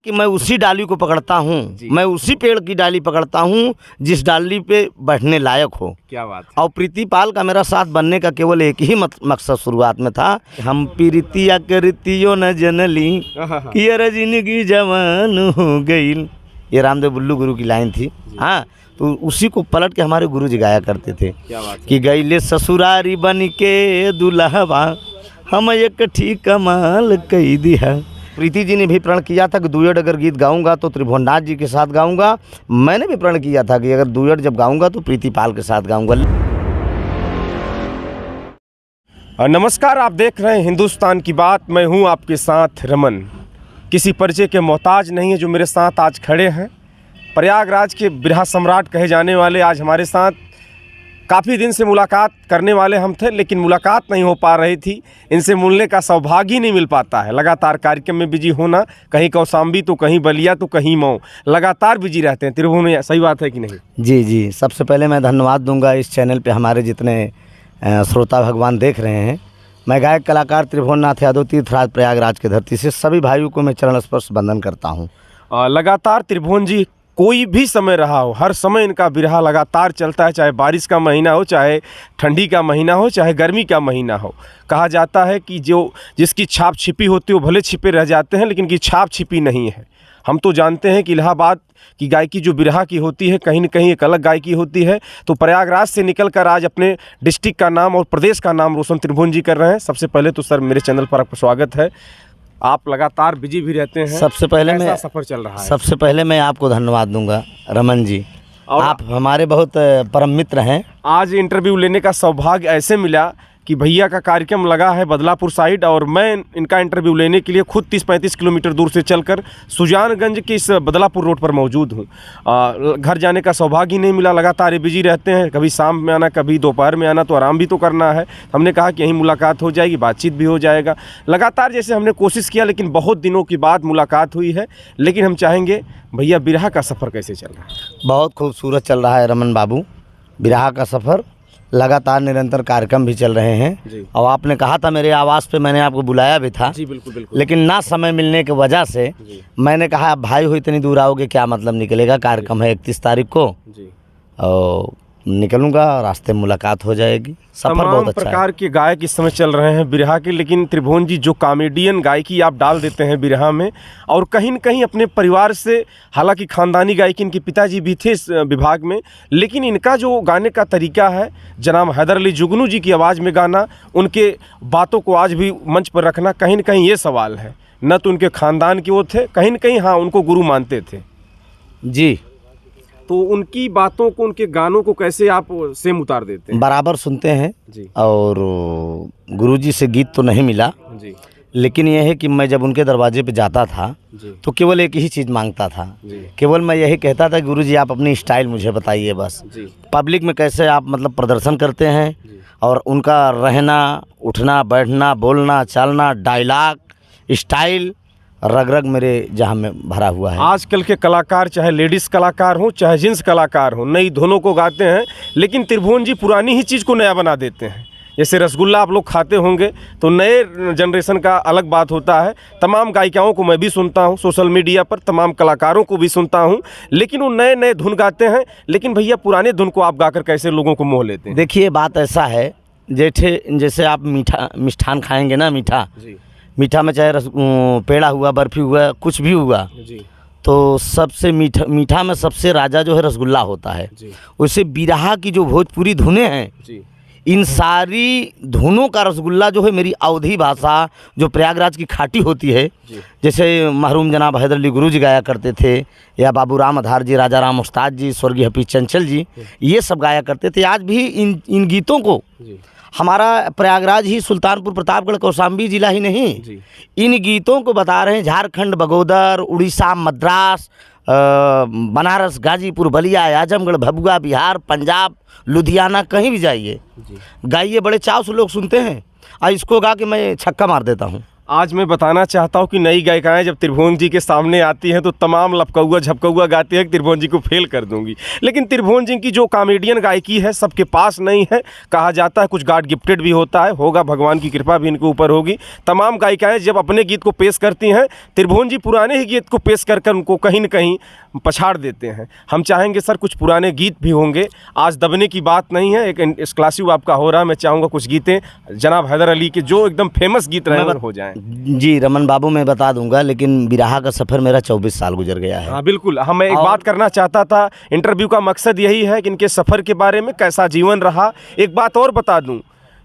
कि मैं उसी डाली को पकड़ता हूँ, मैं उसी पेड़ की डाली पकड़ता हूँ जिस डाली पे बैठने लायक हो। क्या बात है। और प्रीतिपाल का मेरा साथ बनने का केवल एक ही मकसद शुरुआत में था, हम प्रीतिया के रीतियों न जनली कि अरे जिंदगी जवान हो गई। ये रामदेव बुल्लू गुरु की लाइन थी। हाँ, तो उसी को पलट के हमारे गुरु जी गाया करते थे कि गईले ससुरारी बन के दुल्हवा हम एक ठीक कमाल कई दिया। प्रीति जी ने भी प्रण किया था कि डुएट अगर गीत गाऊंगा तो त्रिभुवननाथ जी के साथ गाऊंगा। मैंने भी प्रण किया था कि अगर डुएट जब गाऊंगा तो प्रीतिपाल के साथ गाऊंगा। नमस्कार, आप देख रहे हैं हिंदुस्तान की बात। मैं हूं आपके साथ रमन। किसी परिचय के मोहताज नहीं है जो मेरे साथ आज खड़े हैं। प्रयागराज के बिरहा सम्राट कहे जाने वाले आज हमारे साथ। काफ़ी दिन से मुलाकात करने वाले हम थे, लेकिन मुलाकात नहीं हो पा रही थी। इनसे मिलने का सौभाग्य ही नहीं मिल पाता है। लगातार कार्यक्रम में बिजी होना, कहीं कौसाम्बी तो कहीं बलिया तो कहीं मऊ, लगातार बिजी रहते हैं त्रिभुवन में। सही बात है कि नहीं? जी जी, सबसे पहले मैं धन्यवाद दूंगा इस चैनल पे हमारे जितने श्रोता भगवान देख रहे हैं। मैं गायक कलाकार त्रिभुवननाथ यादव तीर्थराज प्रयागराज की धरती से सभी भाइयों को मैं चरण स्पर्श वंदन करता हूँ। लगातार त्रिभुवन जी कोई भी समय रहा हो, हर समय इनका बिरहा लगातार चलता है, चाहे बारिश का महीना हो, चाहे ठंडी का महीना हो, चाहे गर्मी का महीना हो। कहा जाता है कि जिसकी छाप छिपी होती है वो भले छिपे रह जाते हैं, लेकिन की छाप छिपी नहीं है। हम तो जानते हैं कि इलाहाबाद की गायकी जो बिरहा की होती है कहीं न कहीं एक अलग गायकी होती है। तो प्रयागराज से निकलकर आज अपने डिस्ट्रिक्ट का नाम और प्रदेश का नाम रोशन त्रिभुवन जी कर रहे हैं। सबसे पहले तो सर मेरे चैनल पर आपका स्वागत है। आप लगातार बिजी भी रहते हैं। सबसे पहले मैं सफ़र चल रहा है। सबसे पहले मैं आपको धन्यवाद दूंगा रमन जी, आप हमारे बहुत परम मित्र हैं। आज इंटरव्यू लेने का सौभाग्य ऐसे मिला कि भैया का कार्यक्रम लगा है बदलापुर साइड, और मैं इनका इंटरव्यू लेने के लिए खुद 30-35 किलोमीटर दूर से चलकर सुजानगंज के इस बदलापुर रोड पर मौजूद हूँ। घर जाने का सौभाग्य ही नहीं मिला। लगातार बिजी रहते हैं, कभी शाम में आना, कभी दोपहर में आना, तो आराम भी तो करना है। हमने कहा कि यहीं मुलाकात हो जाएगी, बातचीत भी हो जाएगा। लगातार जैसे हमने कोशिश किया, लेकिन बहुत दिनों के बाद मुलाकात हुई है। लेकिन हम चाहेंगे भैया, बिरहा का सफ़र कैसे चल रहा है? बहुत खूबसूरत चल रहा है रमन बाबू। बिरहा का सफ़र लगातार निरंतर कार्यक्रम भी चल रहे हैं। और आपने कहा था मेरे आवाज़ पे, मैंने आपको बुलाया भी था। जी बिल्कुल बिल्कुल। लेकिन ना समय मिलने की वजह से मैंने कहा भाई हो इतनी दूर आओगे क्या मतलब निकलेगा। कार्यक्रम है 31 तारीख को जी, और निकलूंगा, रास्ते में मुलाकात हो जाएगी। सफर बहुत अच्छा प्रकार के गायक इस समय चल रहे हैं बिरहा के, लेकिन त्रिभुवन जी जो कॉमेडियन गायकी आप डाल देते हैं बिरहा में, और कहीं न कहीं अपने परिवार से, हालांकि खानदानी गायकी इनके पिताजी भी थे इस विभाग में, लेकिन इनका जो गाने का तरीका है, जनाब हैदर अली जुगनू जी की आवाज़ में गाना, उनके बातों को आज भी मंच पर रखना, कहीं न कहीं ये सवाल है। न तो उनके खानदान के वो थे, कहीं न कहीं हाँ उनको गुरु मानते थे जी। तो उनकी बातों को, उनके गानों को कैसे आप सेम उतार देते हैं? बराबर सुनते हैं जी। और गुरुजी से गीत तो नहीं मिला जी, लेकिन यह है कि मैं जब उनके दरवाजे पे जाता था तो केवल एक ही चीज़ मांगता था। केवल मैं यही कहता था गुरुजी आप अपनी स्टाइल मुझे बताइए बस। पब्लिक में कैसे आप मतलब प्रदर्शन करते हैं, और उनका रहना, उठना, बैठना, बोलना, चलना, डायलॉग, स्टाइल, रग रग मेरे जहाँ में भरा हुआ है। आजकल के कलाकार, चाहे लेडीज़ कलाकार हो चाहे जेंट्स कलाकार हो, नई धुनों को गाते हैं, लेकिन त्रिभुवन जी पुरानी ही चीज़ को नया बना देते हैं। जैसे रसगुल्ला आप लोग खाते होंगे, तो नए जनरेशन का अलग बात होता है। तमाम गायिकाओं को मैं भी सुनता हूँ सोशल मीडिया पर, तमाम कलाकारों को भी सुनता हूँ, लेकिन वो नए नए धुन गाते हैं। लेकिन भैया पुराने धुन को आप गाकर कैसे लोगों को मोह लेते हैं? देखिए बात ऐसा है, जैसे आप मिष्ठान खाएँगे ना, मीठा में चाहे पेड़ा हुआ, बर्फ़ी हुआ, कुछ भी हुआ जी, तो सबसे मीठा में सबसे राजा जो है रसगुल्ला होता है। वैसे बिरहा की जो भोजपुरी धुनें हैं जी, इन सारी धुनों का रसगुल्ला जो है मेरी अवधी भाषा जो प्रयागराज की खाटी होती है, जैसे मरहूम जनाब हैदर अली गुरु जी गाया करते थे, या बाबू राम आधार जी, राजा राम उस्ताद जी, स्वर्गीय हफीज चंचल जी, ये सब गाया करते थे। आज भी इन गीतों को हमारा प्रयागराज ही, सुल्तानपुर प्रतापगढ़, कौशाम्बी जिला ही नहीं, इन गीतों को बता रहे हैं झारखंड, बगोदर, उड़ीसा, मद्रास, बनारस, गाजीपुर, बलिया, आजमगढ़, भभुआ, बिहार, पंजाब, लुधियाना, कहीं भी जाइए गाइए, बड़े चाव से लोग सुनते हैं। और इसको गा के मैं छक्का मार देता हूँ। आज मैं बताना चाहता हूँ कि नई गायिकाएं जब त्रिभुवन जी के सामने आती हैं तो तमाम लपकौआ झपकौआ गाती है कि त्रिभुवन जी को फेल कर दूंगी, लेकिन त्रिभुवन जी की जो कॉमेडियन गायकी है सबके पास नहीं है। कहा जाता है कुछ गॉड गिफ्टेड भी होता है, होगा भगवान की कृपा भी इनके ऊपर होगी। तमाम गायिकाएं जब अपने गीत को पेश करती हैं, त्रिभुवन जी पुराने ही गीत को पेश कर उनको कहीं न कहीं पछाड़ देते हैं। हम चाहेंगे सर कुछ पुराने गीत भी होंगे, आज दबने की बात नहीं है, एक एक्सक्लूसिव आपका हो रहा है। मैं चाहूँगा कुछ गीतें जनाब हैदर अली के जो एकदम फेमस गीत रहे हो जाएं। जी रमन बाबू मैं बता दूंगा, लेकिन बिरहा का सफ़र मेरा 24 साल गुजर गया है। हाँ बिल्कुल, हम एक बात करना चाहता था, इंटरव्यू का मकसद यही है कि इनके सफ़र के बारे में कैसा जीवन रहा। एक बात और बता दूं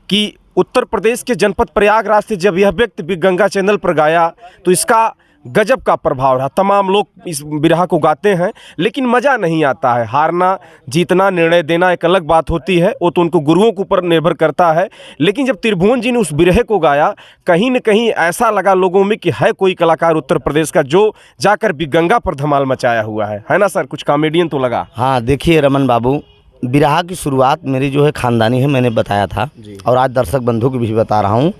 कि उत्तर प्रदेश के जनपद प्रयागराज से जब यह व्यक्ति गंगा चैनल पर गाया तो इसका गजब का प्रभाव रहा। तमाम लोग इस बिरहा को गाते हैं लेकिन मज़ा नहीं आता है। हारना जीतना निर्णय देना एक अलग बात होती है, वो तो उनको गुरुओं के ऊपर निर्भर करता है। लेकिन जब त्रिभुवन जी ने उस बिरहे को गाया, कहीं न कहीं ऐसा लगा लोगों में कि है कोई कलाकार उत्तर प्रदेश का जो जाकर भी गंगा पर धमाल मचाया हुआ है ना सर? कुछ कॉमेडियन तो लगा। हाँ देखिए रमन बाबू, बिरहा की शुरुआत मेरी जो है ख़ानदानी है, मैंने बताया था और आज दर्शक बंधु को भी बता रहा हूँ।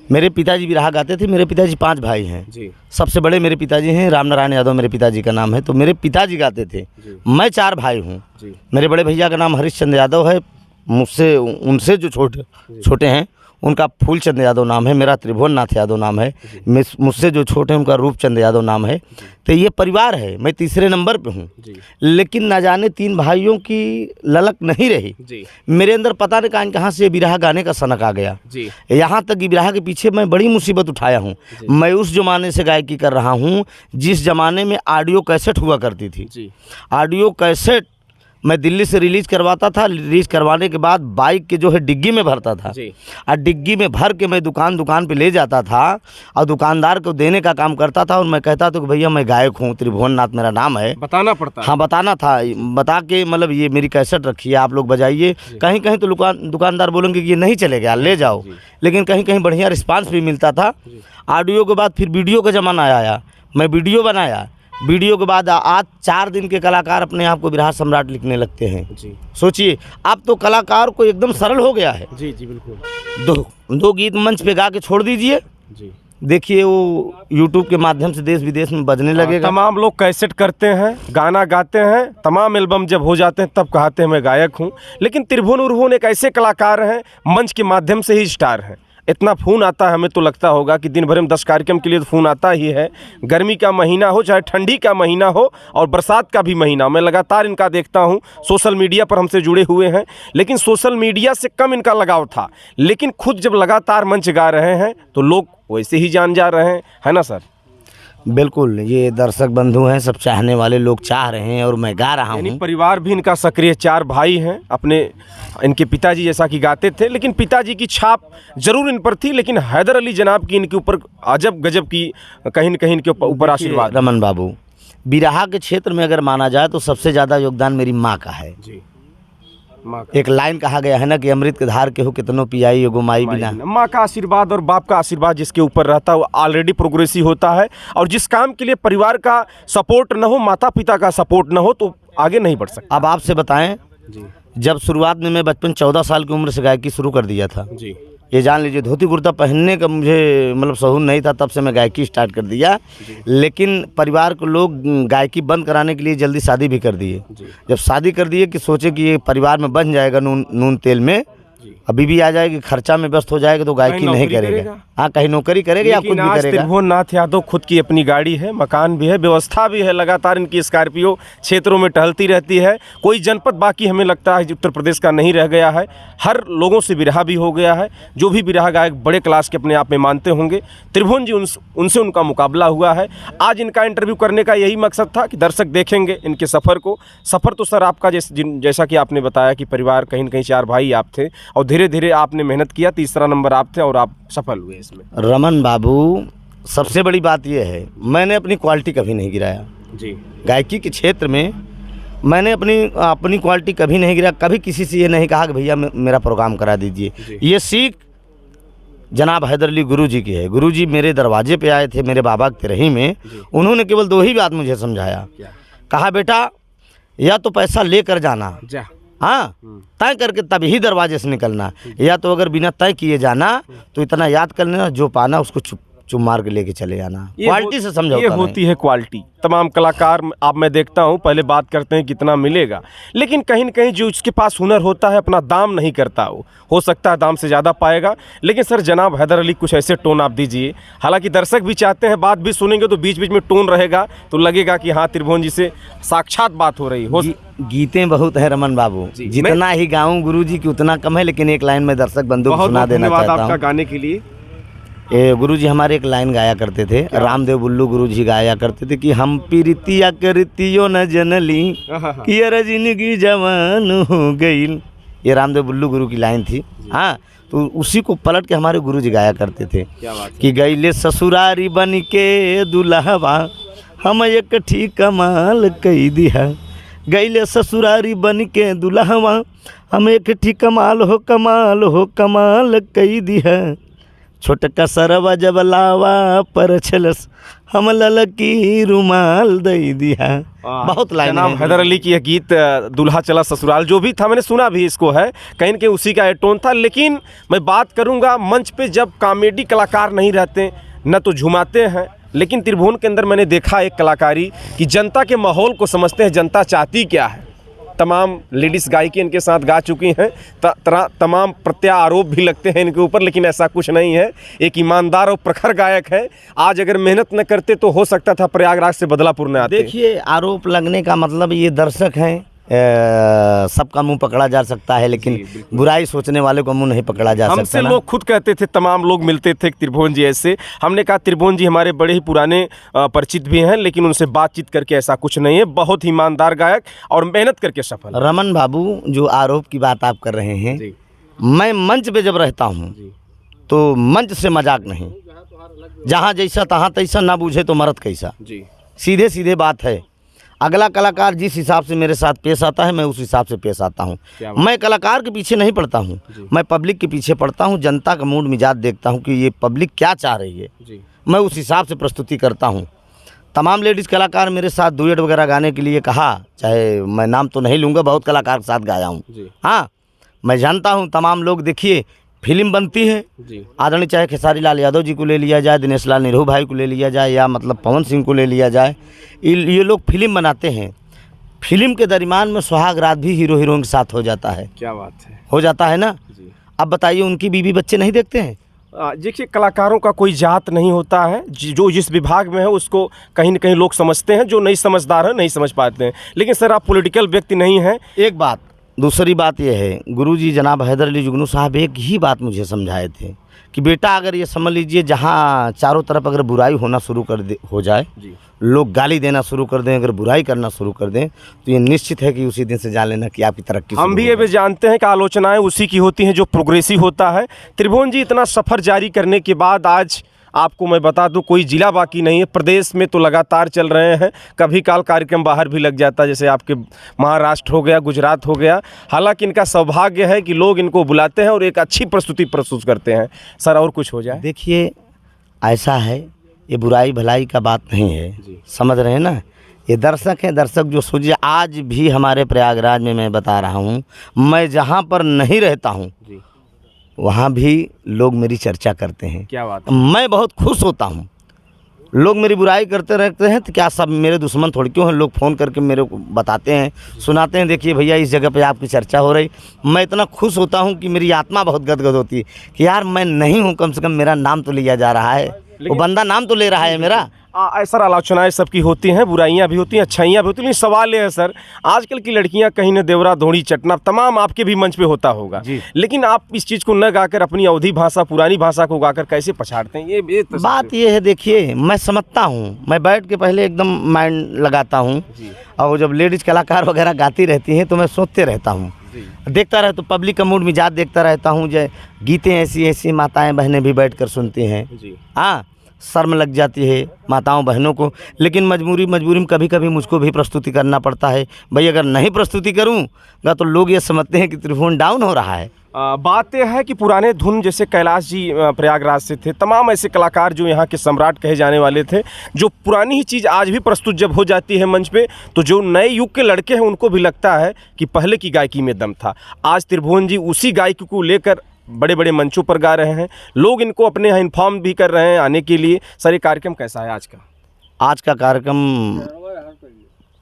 मेरे पिताजी बिरहा गाते थे। मेरे पिताजी 5 भाई हैं जी। सबसे बड़े मेरे पिताजी हैं राम नारायण यादव, मेरे पिताजी का नाम है। तो मेरे पिताजी गाते थे। मैं 4 भाई हूँ। मेरे बड़े भैया का नाम हरिश्चंद्र यादव है, मुझसे उनसे जो छोटे हैं उनका फूलचंद यादव नाम है, मेरा त्रिभुवन नाथ यादव नाम है। मुझसे जो छोटे हैं उनका रूपचंद यादव नाम है। तो ये परिवार है, मैं तीसरे नंबर पे हूँ। लेकिन ना जाने 3 भाइयों की ललक नहीं रही मेरे अंदर, पता नहीं कहाँ से बिरहा गाने का सनक आ गया। यहाँ तक कि बिरहा के पीछे मैं बड़ी मुसीबत उठाया हूँ। मैं उस ज़माने से गायकी कर रहा हूँ जिस ज़माने में ऑडियो कैसेट हुआ करती थी। ऑडियो कैसेट मैं दिल्ली से रिलीज़ करवाता था। रिलीज़ करवाने के बाद बाइक के जो है डिग्गी में भरता था और डिग्गी में भर के मैं दुकान पे ले जाता था और दुकानदार को देने का काम करता था। और मैं कहता था कि भैया मैं गायक हूँ, त्रिभुवन नाथ मेरा नाम है। बताना पड़ता है। हाँ बताना था, बता के मतलब ये मेरी कैसेट रखी है, आप लोग बजाइए। कहीं कहीं तो दुकानदार बोलेंगे कि ये नहीं चलेगा, ले जाओ, लेकिन कहीं कहीं बढ़िया रिस्पांस भी मिलता था। ऑडियो के बाद फिर वीडियो का ज़माना आया, मैं वीडियो बनाया। वीडियो के बाद आज 4 दिन के कलाकार अपने आप को बिरहा सम्राट लिखने लगते हैं। सोचिए, अब तो कलाकार को एकदम सरल हो गया है। जी बिल्कुल। दो गीत मंच पे गा के छोड़ दीजिए, देखिए वो यूट्यूब के माध्यम से देश विदेश में बजने लगेगा। तमाम लोग कैसेट करते हैं, गाना गाते हैं, तमाम एल्बम जब हो जाते हैं तब कहते हैं मैं गायक हूँ। लेकिन त्रिभुवन एक ऐसे कलाकार हैं, मंच के माध्यम से ही स्टार हैं। इतना फ़ोन आता है, हमें तो लगता होगा कि दिन भर में 10 कार्यक्रम के लिए तो फ़ोन आता ही है। गर्मी का महीना हो चाहे ठंडी का महीना हो और बरसात का भी महीना, मैं लगातार इनका देखता हूँ। सोशल मीडिया पर हमसे जुड़े हुए हैं, लेकिन सोशल मीडिया से कम इनका लगाव था। लेकिन खुद जब लगातार मंच गा रहे हैं तो लोग वैसे ही जान जा रहे हैं, है ना सर? बिल्कुल, ये दर्शक बंधु हैं, सब चाहने वाले लोग चाह रहे हैं और मैं गा रहा हूँ। परिवार भी इनका सक्रिय, 4 भाई हैं। अपने इनके पिताजी जैसा कि गाते थे, लेकिन पिताजी की छाप जरूर इन पर थी, लेकिन हैदर अली जनाब की इनके ऊपर अजब गजब की कहीं न कहीं इनके ऊपर आशीर्वाद। रमन बाबू, बिरहा के क्षेत्र में अगर माना जाए तो सबसे ज़्यादा योगदान मेरी माँ का है। एक लाइन कहा गया है ना कि अमृत के धार के हो कितनों पियाई एगो माई बिना। माँ का आशीर्वाद और बाप का आशीर्वाद जिसके ऊपर रहता है वो ऑलरेडी प्रोग्रेसिव होता है। और जिस काम के लिए परिवार का सपोर्ट न हो, माता पिता का सपोर्ट न हो, तो आगे नहीं बढ़ सकता। अब आपसे बताएं, जब शुरुआत में मैं बचपन 14 साल की उम्र से गायकी शुरू कर दिया था। ये जान लीजिए, धोती कुर्ता पहनने का मुझे मतलब सहूर नहीं था, तब से मैं गायकी स्टार्ट कर दिया। लेकिन परिवार को लोग गायकी बंद कराने के लिए जल्दी शादी भी कर दिए। जब शादी कर दिए कि सोचे कि ये परिवार में बन जाएगा नून तेल में, अभी भी आ जाएगी, खर्चा में व्यस्त हो जाएगा तो गायकी नहीं करेगा। हाँ, कहीं नौकरी करेगा या कुछ भी करेगा। त्रिभुवन नाथ यादव खुद की अपनी गाड़ी है, मकान भी है, व्यवस्था भी है। लगातार इनकी स्कॉर्पियो क्षेत्रों में टहलती रहती है। कोई जनपद बाकी हमें लगता है उत्तर प्रदेश का नहीं रह गया है। हर लोगों से बिरहा भी हो गया है। जो भी बिरहा गायक बड़े क्लास के अपने आप में मानते होंगे, त्रिभुवन जी उनसे उनका मुकाबला हुआ है। आज इनका इंटरव्यू करने का यही मकसद था कि दर्शक देखेंगे इनके सफ़र को। सफ़र तो सर आपका जैसा कि आपने बताया कि परिवार कहीं न कहीं 4 भाई आप थे और धीरे धीरे आपने मेहनत किया, तीसरा नंबर आप थे और आप सफल हुए इसमें। रमन बाबू, सबसे बड़ी बात यह है, मैंने अपनी क्वालिटी कभी नहीं गिराया। गायकी के क्षेत्र में मैंने अपनी क्वालिटी कभी नहीं गिराया। कभी किसी से ये नहीं कहा कि भैया मेरा प्रोग्राम करा दीजिए। ये सीख जनाब हैदर अली गुरु जी की है। गुरु जी मेरे दरवाजे पे आए थे, मेरे बाबा के तिरही में। उन्होंने केवल 2 ही बात मुझे समझाया। कहा, बेटा या तो पैसा लेकर जाना, हाँ, तय करके तभी दरवाजे से निकलना, या तो अगर बिना तय किए जाना तो इतना याद कर लेना, जो पाना उसको चुप मार के लेके चले जाना, ये क्वालिटी से समझौता ये नहीं। होती है क्वालिटी। तमाम कलाकार आप मैं देखता हूँ पहले बात करते हैं कितना मिलेगा, लेकिन कहीं न कहीं जो उसके पास हुनर होता है अपना दाम नहीं करता, वो हो सकता है दाम से ज़्यादा पाएगा। लेकिन सर जनाब हैदर अली कुछ ऐसे टोन आप दीजिए, हालांकि दर्शक भी चाहते हैं, बात भी सुनेंगे तो बीच बीच में टोन रहेगा तो लगेगा कि हाँ त्रिभुवन जी से साक्षात बात हो रही हो। गीतें बहुत है रमन बाबू, जितना ही गाऊं गुरुजी की उतना कम है, लेकिन एक लाइन में दर्शक बंधु को सुना देना चाहता हूं। आपका गाने के लिए गुरुजी हमारे एक लाइन गाया करते थे, रामदेव बुल्लू गुरुजी गाया करते थे कि हम प्रीतिया करतियो न जनली कि अरे जिंदगी जवान हो गई। ये रामदेव बुल्लू गुरु की लाइन थी। हाँ, तो उसी को पलट के हमारे गुरुजी गाया करते थे कि गईले ससुरारी बन के दुल्हवा हम एक ठीक कमाल कई दिया। गईले ससुरारी बन के दुल्हवा हम एक ठीक कमाल हो कमाल कई दिया। छोटका सरवा जब लावा पर छलस हम ललकी रुमाल दई दिया। बहुत लाइन जनाब हैदर अली की यह गीत दूल्हा चला ससुराल जो भी था मैंने सुना भी इसको है, कहीं न कहीं उसी का टोन था। लेकिन मैं बात करूंगा मंच पे जब कॉमेडी कलाकार नहीं रहते न तो झुमाते हैं, लेकिन त्रिभुवन के अंदर मैंने देखा एक कलाकारी कि जनता के माहौल को समझते हैं, जनता चाहती क्या है। तमाम लेडीज़ गायकी इनके साथ गा चुकी हैं, तमाम प्रत्यारोप भी लगते हैं इनके ऊपर, लेकिन ऐसा कुछ नहीं है। एक ईमानदार और प्रखर गायक है। आज अगर मेहनत न करते तो हो सकता था प्रयागराज से बदलापुर न आते। देखिए, आरोप लगने का मतलब ये दर्शक हैं, सबका मुंह पकड़ा जा सकता है, लेकिन बुराई सोचने वाले को मुंह नहीं पकड़ा जा सकता। हमसे लोग खुद कहते थे, तमाम लोग मिलते थे त्रिभुवन जी ऐसे, हमने कहा त्रिभुवन जी हमारे बड़े ही पुराने परिचित भी हैं, लेकिन उनसे बातचीत करके ऐसा कुछ नहीं है। बहुत ही ईमानदार गायक और मेहनत करके सफल। रमन बाबू, जो आरोप की बात आप कर रहे हैं, मैं मंच पे जब रहता हूँ तो मंच से मजाक नहीं, जहाँ जैसा तहाँ तैसा, ना बूझे तो मरद कैसा। सीधे सीधे बात है। अगला कलाकार जिस हिसाब से मेरे साथ पेश आता है मैं उस हिसाब से पेश आता हूँ। मैं कलाकार के पीछे नहीं पड़ता हूँ, मैं पब्लिक के पीछे पड़ता हूँ। जनता का मूड मिजाज देखता हूँ कि ये पब्लिक क्या चाह रही है, मैं उस हिसाब से प्रस्तुति करता हूँ। तमाम लेडीज़ कलाकार मेरे साथ डुएट वगैरह गाने के लिए कहा, चाहे मैं नाम तो नहीं लूँगा, बहुत कलाकार के साथ गाया हूँ। हाँ, मैं जानता हूँ तमाम लोग। देखिए, फिल्म बनती है, आदरणीय चाहे खेसारी लाल यादव जी को ले लिया जाए, दिनेश लाल निरहू भाई को ले लिया जाए, या मतलब पवन सिंह को ले लिया जाए, ये लोग फिल्म बनाते हैं। फिल्म के दरमियान में सुहाग रात भी हीरो हीरोइन के साथ हो जाता है। क्या बात है, हो जाता है ना। अब बताइए, उनकी बीवी बच्चे नहीं देखते हैं? देखिए, कलाकारों का कोई जात नहीं होता है, जो जिस विभाग में है उसको कहीं न कहीं लोग समझते हैं, जो नहीं समझदार है नहीं समझ पाते हैं। लेकिन सर आप पॉलिटिकल व्यक्ति नहीं हैं। एक बात। दूसरी बात यह है, गुरुजी जनाब हैदर अली जुगनू साहब एक ही बात मुझे समझाए थे कि बेटा, अगर ये समझ लीजिए जहाँ चारों तरफ अगर बुराई होना शुरू हो जाए, लोग गाली देना शुरू कर दें, अगर बुराई करना शुरू कर दें, तो ये निश्चित है कि उसी दिन से जान लेना कि आपकी तरक्की। हम भी ये भी जानते हैं कि आलोचनाएं उसी की होती हैं जो प्रोग्रेसिव होता है। त्रिभुवन जी, इतना सफ़र जारी करने के बाद आज आपको मैं बता दूं कोई जिला बाकी नहीं है, प्रदेश में तो लगातार चल रहे हैं। कभी काल कार्यक्रम बाहर भी लग जाता है, जैसे आपके महाराष्ट्र हो गया, गुजरात हो गया। हालांकि इनका सौभाग्य है कि लोग इनको बुलाते हैं और एक अच्छी प्रस्तुति प्रस्तुत करते हैं। सर और कुछ हो जाए। देखिए, ऐसा है, ये बुराई भलाई का बात नहीं है, समझ रहे हैं ना। ये दर्शक हैं, दर्शक जो सोचिए, आज भी हमारे प्रयागराज में मैं बता रहा हूँ, मैं जहाँ पर नहीं रहता हूँ वहाँ भी लोग मेरी चर्चा करते हैं। क्या बात है। मैं बहुत खुश होता हूँ। लोग मेरी बुराई करते रहते हैं तो क्या सब मेरे दुश्मन थोड़ी क्यों हैं। लोग फ़ोन करके मेरे को बताते हैं, सुनाते हैं, देखिए भैया इस जगह पे आपकी चर्चा हो रही। मैं इतना खुश होता हूँ कि मेरी आत्मा बहुत गदगद होती है कि यार मैं नहीं हूँ, कम से कम मेरा नाम तो लिया जा रहा है, वो बंदा नाम तो ले रहा है मेरा। सर आलोचनाएं सबकी होती हैं, बुराइयां भी होती हैं, अच्छाइयां भी होती हैं। लेकिन सवाल ये है सर, आजकल की लड़कियां कहीं न देवरा धोड़ी चटना तमाम आपके भी मंच पे होता होगा, लेकिन आप इस चीज़ को न गाकर अपनी अवधी भाषा, पुरानी भाषा को गाकर कैसे पछाड़ते हैं? ये बात ये है। देखिए, मैं समझता हूँ, मैं बैठ के पहले एकदम माइंड लगाता हूँ, और जब लेडीज़ कलाकार वगैरह गाती रहती हैं तो मैं सोचते रहता हूँ, देखता रहता हूँ, पब्लिक का मूड मिजाज देखता रहता हूँ। जो गीतें ऐसी ऐसी माताएँ बहनें भी बैठ कर सुनती हैं। हाँ, शर्म लग जाती है माताओं बहनों को, लेकिन मजबूरी में कभी कभी मुझको भी प्रस्तुति करना पड़ता है। भाई अगर नहीं प्रस्तुति करूँगा तो लोग ये समझते हैं कि त्रिभुवन डाउन हो रहा है। बात यह है कि पुराने धुन जैसे कैलाश जी प्रयागराज से थे, तमाम ऐसे कलाकार जो यहाँ के सम्राट कहे जाने वाले थे, जो पुरानी ही चीज़ आज भी प्रस्तुत जब हो जाती है मंच पे, तो जो नए युग के लड़के हैं उनको भी लगता है कि पहले की गायकी में दम था। आज त्रिभुवन जी उसी गायकी को लेकर बड़े बड़े मंचों पर गा रहे हैं, लोग इनको अपने यहाँ इन्फॉर्म भी कर रहे हैं आने के लिए। सर ये कार्यक्रम कैसा है आज का? आज का कार्यक्रम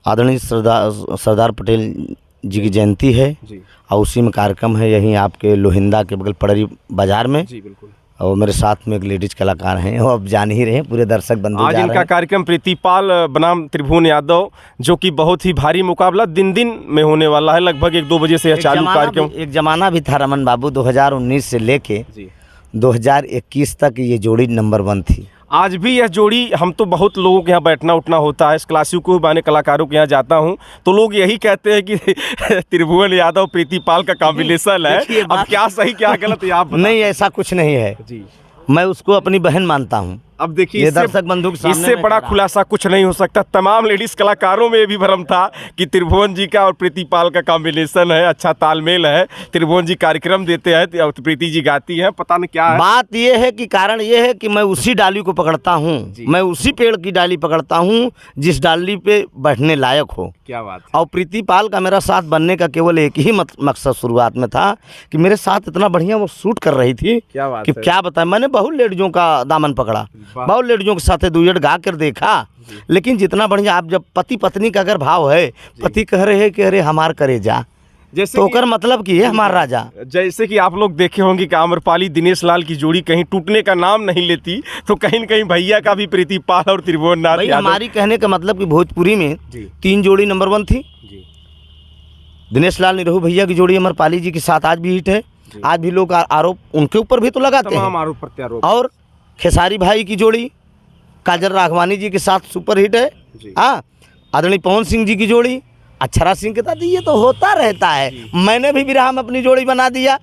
आदरणीय सरदार पटेल जी की जयंती है जी। और उसी में कार्यक्रम है यहीं आपके लोहिंदा के बगल पड़री बाजार में। जी बिल्कुल। और मेरे साथ में एक लेडीज कलाकार हैं, वो अब जान ही रहे हैं, पूरे दर्शक बंधु आज जा रहे इनका हैं। कार्यक्रम प्रीतिपाल बनाम त्रिभुवन यादव, जो कि बहुत ही भारी मुकाबला दिन दिन में होने वाला है। लगभग 1-2 बजे से यह चालू कार्यक्रम। एक जमाना भी था रमन बाबू, 2019 से लेके 2021 तक ये जोड़ी नंबर 1 थी। आज भी यह जोड़ी, हम तो बहुत लोगों के यहाँ बैठना उठना होता है, इस क्लासिको बाने कलाकारों के यहाँ जाता हूँ तो लोग यही कहते हैं कि त्रिभुवन यादव प्रीतिपाल का कॉम्बिनेशन है। अब क्या सही क्या गलत ये आप बताएं। नहीं, ऐसा कुछ नहीं है जी। मैं उसको अपनी बहन मानता हूँ। अब देखिए ये दर्शक बंधु के सामने इससे मैं बड़ा कह रहा हूं। खुलासा कुछ नहीं हो सकता। तमाम लेडीज कलाकारों में ये भी भ्रम था कि त्रिभुवन जी का और प्रीतिपाल का कॉम्बिनेशन है, अच्छा तालमेल है। त्रिभुवन जी कार्यक्रम देते हैं और प्रीति जी गाती हैं, पता नहीं क्या है। बात ये है कि कारण ये है कि मैं उसी डाली को पकड़ता हूँ, मैं उसी पेड़ की डाली पकड़ता हूँ जिस डाली पे बैठने लायक हो। क्या बात है। और प्रीतिपाल का मेरा साथ बनने का केवल एक ही मकसद शुरुआत में था कि मेरे साथ इतना बढ़िया वो शूट कर रही थी क्या बात कि है। क्या बताएं। मैंने बहुत लेडीजों का दामन पकड़ा, बहुत लेडीजों के साथ डुएट गा कर देखा, लेकिन जितना बढ़िया आप जब पति पत्नी का अगर भाव है, पति कह रहे हैं कि अरे हमार करे जा, जैसे तो कर मतलब कि है हमारा राजा। जैसे कि आप लोग देखे होंगे कि आम्रपाली दिनेश लाल की जोड़ी कहीं टूटने का नाम नहीं लेती, तो कहीं न कहीं भैया का भी प्रीतिपाल और त्रिभुवन नाथ भाई यादव। हमारी कहने का मतलब कि भोजपुरी में जी। 3 जोड़ी नंबर 1 थी। जी। दिनेश लाल निरहू भैया की जोड़ी अमरपाली जी के साथ आज भी हिट है। आज भी लोग आरोप उनके ऊपर भी तो लगाते तमाम हैं। आरोप प्रत्यारोप। और खेसारी भाई की जोड़ी काजल राघवानी जी के साथ सुपर हिट है। जी। हाँ, आदरणीय पवन सिंह जी की जोड़ी अक्षरा सिंह के साथ ये तो होता रहता है। मैंने भी विरह में अपनी जोड़ी बना दिया,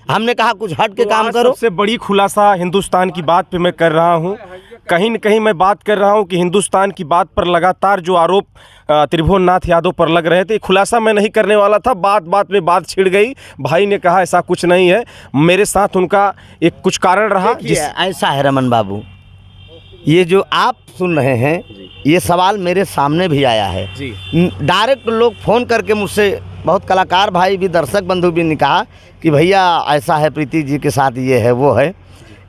हमने कहा कुछ हट के तो काम आज करो। सबसे बड़ी खुलासा हिंदुस्तान की बात पे मैं कर रहा हूँ। कहीं न कहीं मैं बात कर रहा हूँ कि हिंदुस्तान की बात पर लगातार जो आरोप त्रिभुवन नाथ यादव पर लग रहे थे, खुलासा मैं नहीं करने वाला था। बात बात में बात छिड़ गई। भाई ने कहा ऐसा कुछ नहीं है, मेरे साथ उनका एक कुछ कारण रहा। ऐसा है रमन बाबू, ये जो आप सुन रहे हैं ये सवाल मेरे सामने भी आया है जी। डायरेक्ट लोग फ़ोन करके मुझसे, बहुत कलाकार भाई भी, दर्शक बंधु भी ने कहा कि भैया ऐसा है, प्रीति जी के साथ ये है वो है।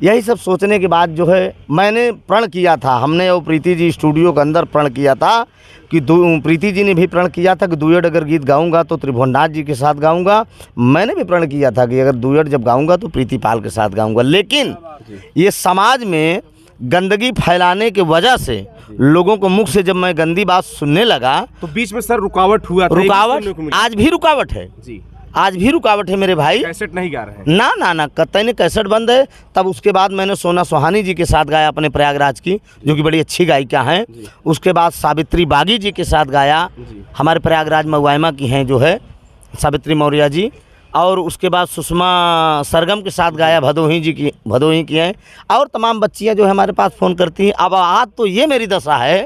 यही सब सोचने के बाद जो है मैंने प्रण किया था, हमने और प्रीति जी स्टूडियो के अंदर प्रण किया था कि प्रीति जी ने भी प्रण किया था कि डुएट अगर गीत गाऊंगा तो त्रिभुवन नाथ जी के साथ गाऊंगा। मैंने भी प्रण किया था कि अगर डुएट जब गाऊंगा तो प्रीतिपाल के साथ गाऊंगा। लेकिन ये समाज में गंदगी फैलाने की वजह से लोगों को मुख से जब मैं गंदी बात सुनने लगा तो बीच में सर रुकावट हुआ था। रुकावट आज भी रुकावट है जी। आज भी रुकावट है मेरे भाई। कैसेट नहीं गा रहे हैं। ना ना ना, कतई ने कैसेट बंद है। तब उसके बाद मैंने सोना सुहानी जी के साथ गाया अपने प्रयागराज की, जो कि बड़ी अच्छी गायिका हैं। उसके बाद सावित्री बागी जी के साथ गाया, हमारे प्रयागराज मऊआइमा की हैं जो है सावित्री मौर्य जी। और उसके बाद सुषमा सरगम के साथ गाया, भदोही की हैं। और तमाम बच्चियां जो है हमारे पास फ़ोन करती हैं। अब आज तो ये मेरी दशा है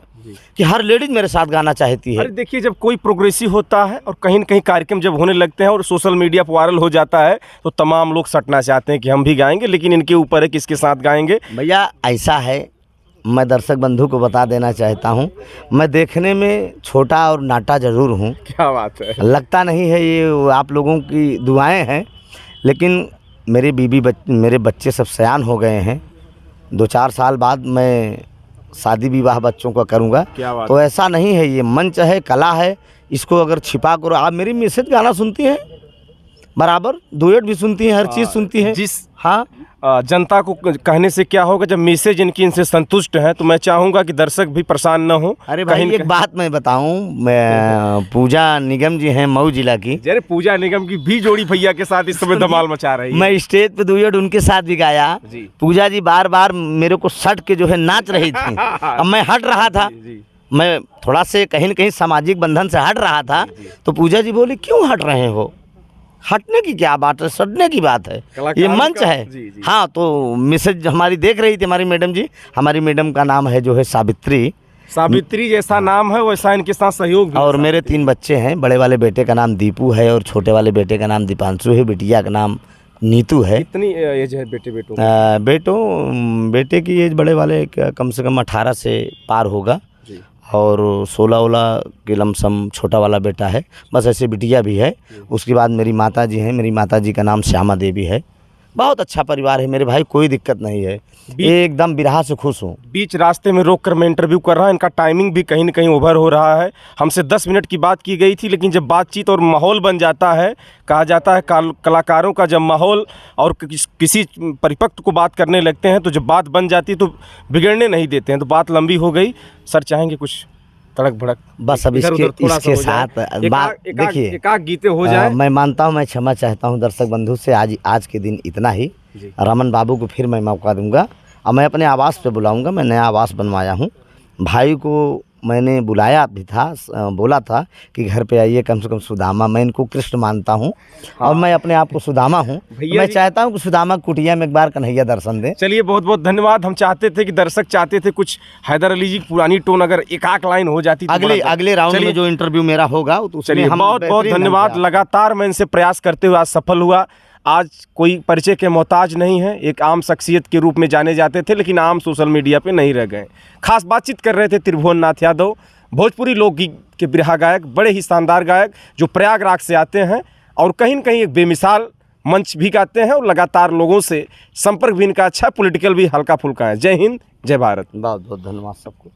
कि हर लेडीज मेरे साथ गाना चाहती है। अरे देखिए, जब कोई प्रोग्रेसिव होता है और कहीं न कहीं कार्यक्रम जब होने लगते हैं और सोशल मीडिया पर वायरल हो जाता है तो तमाम लोग सटना चाहते हैं कि हम भी गाएंगे, लेकिन इनके ऊपर है किसके साथ गाएंगे। भैया ऐसा है, मैं दर्शक बंधु को बता देना चाहता हूँ, मैं देखने में छोटा और नाटा ज़रूर हूँ। क्या बात है। लगता नहीं है, ये आप लोगों की दुआएं हैं। लेकिन मेरे मेरे बच्चे सब सयान हो गए हैं। 2-4 साल बाद मैं शादी विवाह बच्चों का करूँगा। तो ऐसा नहीं है, ये मंच है, कला है, इसको अगर छिपा करो। आप मेरी मैसेज गाना सुनती हैं बराबर, डुएट भी सुनती हैं, हर चीज़ सुनती हैं। जिस हाँ, जनता को कहने से क्या होगा, जब मैसेज इनकी इनसे संतुष्ट है तो मैं चाहूँगा कि दर्शक भी परेशान न हो। अरे भाई एक बात मैं बताऊं, मैं पूजा निगम जी हैं मऊ जिला की। अरे पूजा निगम की भी जोड़ी भैया के साथ इस समय धमाल मचा रही है। मैं स्टेज पे डुएट उनके साथ भी गाया। पूजा जी बार बार मेरे को सट के जो है नाच रही थी। अब मैं हट रहा था, मैं थोड़ा से कहीं न कहीं सामाजिक बंधन से हट रहा था। तो पूजा जी बोली क्यों हट रहे हो, हटने की क्या बात है, सटने की बात है, ये मंच है। जी। हाँ, तो मैसेज हमारी देख रही थी हमारी मैडम जी। हमारी मैडम का नाम है जो है सावित्री जैसा नाम है वैसा इनके साथ सहयोग भी। और मेरे 3 बच्चे हैं। बड़े वाले बेटे का नाम दीपू है और छोटे वाले बेटे का नाम दीपांशु है, बिटिया का नाम नीतू है। कितनी एज है बेटे की एज बड़े वाले कम से कम 18 से पार होगा और 16 के लमसम छोटा वाला बेटा है। बस ऐसे बिटिया भी है। उसके बाद मेरी माता जी हैं, मेरी माता जी का नाम श्यामा देवी है। बहुत अच्छा परिवार है मेरे भाई, कोई दिक्कत नहीं है, एकदम बिरहा से खुश हूँ। बीच रास्ते में रोक कर मैं इंटरव्यू कर रहा हूँ, इनका टाइमिंग भी कहीं न कहीं ओवर हो रहा है। हमसे 10 मिनट की बात की गई थी, लेकिन जब बातचीत और माहौल बन जाता है, कहा जाता है कलाकारों का जब माहौल और किसी परिपक्व को बात करने लगते हैं तो जब बात बन जाती है तो बिगड़ने नहीं देते हैं। तो बात लंबी हो गई। सर चाहेंगे कुछ तड़क भड़क बस अब इसके साथ बात देखिए, एकाक गीते हो जाए। मैं मानता हूँ, मैं क्षमा चाहता हूँ दर्शक बंधु से, आज के दिन इतना ही। रमन बाबू को फिर मैं मौका दूंगा और मैं अपने आवास पे बुलाऊंगा। मैं नया आवास बनवाया हूँ, भाई को मैंने बुलाया भी था, बोला था कि घर पे आइए, कम से कम सुदामा, मैं इनको कृष्ण मानता हूँ और मैं अपने आप को सुदामा हूँ। मैं चाहता हूँ कि सुदामा कुटिया में एक बार कन्हैया दर्शन दें। चलिए, बहुत बहुत धन्यवाद। हम चाहते थे कि दर्शक चाहते थे कुछ हैदर अली जी की पुरानी टोन अगर एकाक लाइन हो जाती तो अगले राउंड में जो इंटरव्यू मेरा होगा तो चलिए, बहुत बहुत धन्यवाद। लगातार मैं इनसे प्रयास करते हुए आज सफल हुआ। आज कोई परिचय के मोहताज नहीं है, एक आम शख्सियत के रूप में जाने जाते थे, लेकिन आम सोशल मीडिया पे नहीं रह गए। खास बातचीत कर रहे थे त्रिभुवन नाथ यादव, भोजपुरी लोकगीत के बिरहा गायक, बड़े ही शानदार गायक जो प्रयागराज से आते हैं और कहीं न कहीं एक बेमिसाल मंच भी गाते हैं और लगातार लोगों से संपर्क भी इनका अच्छा, पॉलिटिकल भी हल्का फुल्का है। जय हिंद, जय भारत। बहुत बहुत धन्यवाद सबको।